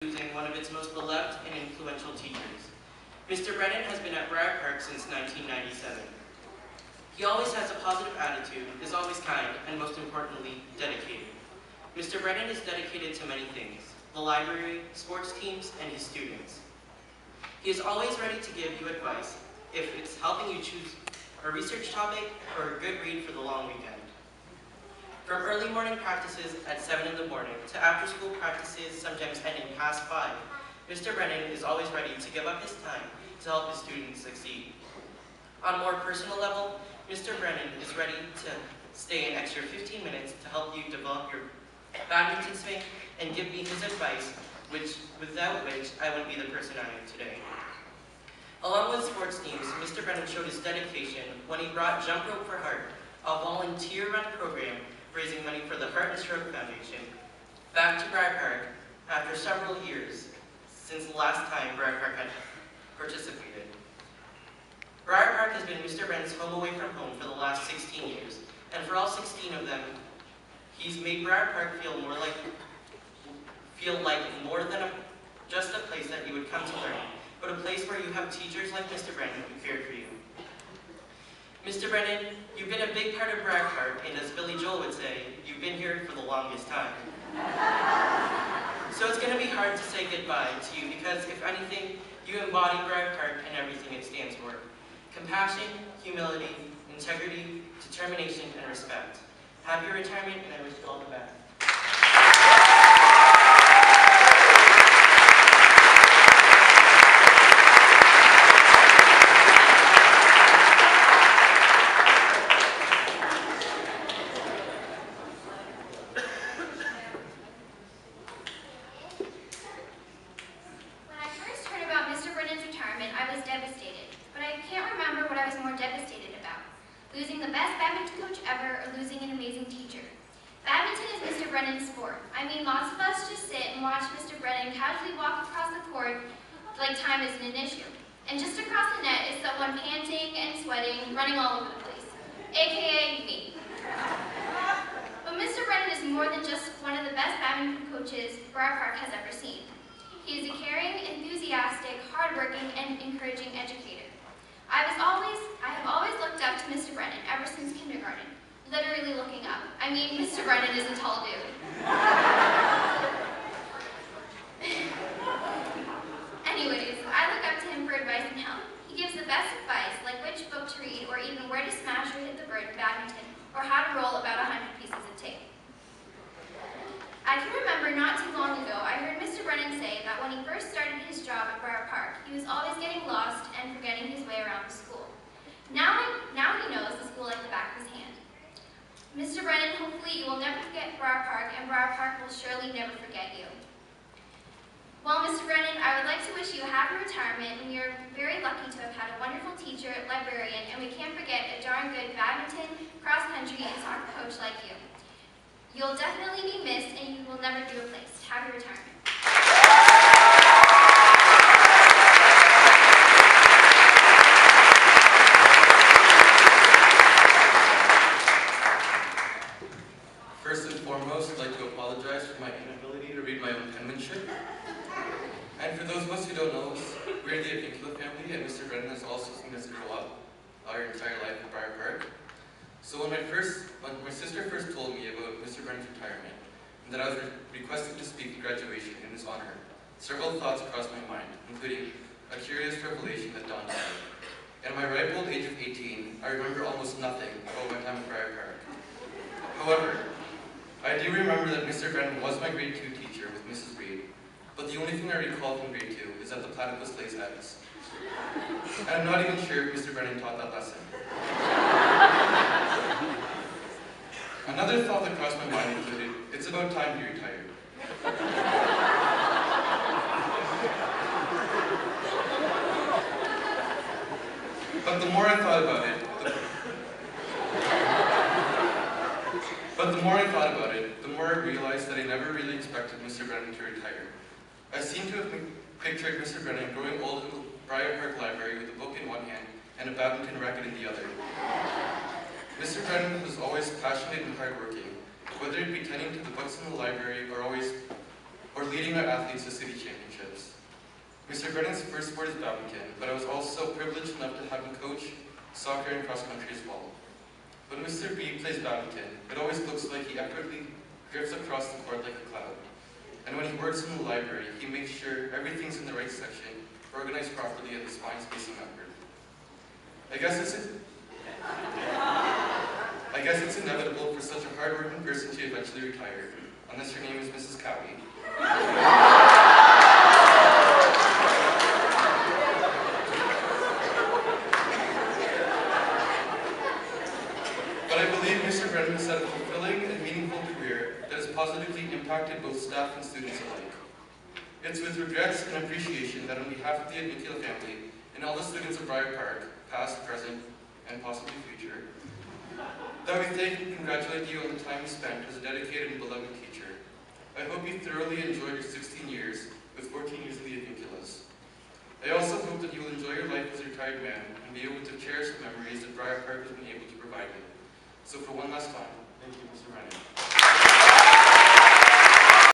losing one of its most beloved and influential teachers. Mr. Brennan has been at Briar Park since 1997. He always has a positive attitude, is always kind, and most importantly, dedicated. Mr. Brennan is dedicated to many things: the library, sports teams, and his students. He is always ready to give you advice, if it's helping you choose a research topic or a good read for the long weekend. From early morning practices at 7 in the morning to after-school practices sometimes ending past 5, Mr. Brennan is always ready to give up his time to help his students succeed. On a more personal level, Mr. Brennan is ready to stay an extra 15 minutes to help you develop your badminton swing and give me his advice, without which I wouldn't be the person I am today. Along with sports teams, Mr. Brennan showed his dedication when he brought Jump Rope for Heart, a volunteer-run program raising money for the Heart and Stroke Foundation, back to Briar Park after several years since the last time Briar Park had participated. Briar Park has been Mr. Brennan's home away from home for the last 16 years, and for all 16 of them, he's made Briar Park feel like more than just a place that you would come to learn, but a place where you have teachers like Mr. Brennan who care for you. Mr. Brennan, you've been a big part of Briar Park, and as Billy Joel would say, you've been here for the longest time. So it's going to be hard to say goodbye to you because, if anything, you embody Briar Park and everything it stands for: compassion, humility, integrity, determination, and respect. Happy retirement, and I wish you all the best. Losing the best badminton coach ever, or losing an amazing teacher. Badminton is Mr. Brennan's sport. I mean, lots of us just sit and watch Mr. Brennan casually walk across the court like time isn't an issue. And just across the net is someone panting and sweating, running all over the place, aka me. But Mr. Brennan is more than just one of the best badminton coaches Briar Park has ever seen. He is a caring, enthusiastic, hardworking, and encouraging educator. I have always looked up to Mr. Brennan ever since kindergarten. Literally looking up. I mean, Mr. Brennan is a tall dude. Anyways, I look up to him for advice and help. He gives the best advice, like which book to read, or even where to smash or hit the bird in badminton, or how to roll about 100 pieces of tape. I can remember not too long ago, I heard Mr. Brennan say that when he first started his job at Briar Park, he was always getting lost and forgetting his way around the school. Now he knows the school like the back of his hand. Mr. Brennan, hopefully you will never forget Briar Park, and Briar Park will surely never forget you. Well, Mr. Brennan, I would like to wish you a happy retirement, and we are very lucky to have had a wonderful teacher, librarian, and we can't forget a darn good badminton, cross-country, and soccer coach like you. You'll definitely be missed, and you will never be replaced. Happy retirement. First and foremost, I'd like to apologize for my inability to read my own penmanship. And for those of us who don't know us, we're the Avincula family, and Mr. Brennan has also seen us grow up our entire life at Briar Park. So when my sister first told me about Mr. Brennan's retirement, and that I was requested to speak at graduation in his honor, several thoughts crossed my mind, including a curious revelation that dawned on me. At my ripe old age of 18, I remember almost nothing about my time at Briar Park. However, I do remember that Mr. Brennan was my grade 2 teacher with Mrs. Reed, but the only thing I recall from grade 2 is that the platypus lays eggs. And I'm not even sure if Mr. Brennan taught that lesson. Another thought that crossed my mind included, it's about time he retired. But the more I thought about it, the more I realized that I never really expected Mr. Brennan to retire. I seem to have pictured Mr. Brennan growing old in the Briar Park Library with a book in one hand and a badminton racket in the other. Mr. Brennan was always passionate and hardworking, whether it be tending to the books in the library or or leading our athletes to city championships. Mr. Brennan's first sport is badminton, but I was also privileged enough to have him coach soccer and cross country as well. When Mr. B plays badminton, it always looks like he effortlessly drifts across the court like a cloud. And when he works in the library, he makes sure everything's in the right section, organized properly, and the spine's facing upward. I guess it's inevitable for such a hard-working person to eventually retire, unless your name is Mrs. Cowie. But I believe Mr. Brennan has had a fulfilling and meaningful career that has positively impacted both staff and students alike. It's with regrets and appreciation that on behalf of the Adventula family and all the students of Briar Park, past, present, and possibly future, that we thank and congratulate you on the time you spent as a dedicated and beloved teacher. I hope you thoroughly enjoyed your 16 years with 14 years of the Adventulas. I also hope that you will enjoy your life as a retired man and be able to cherish the memories that Briar Park has been able to provide you. So for one last time,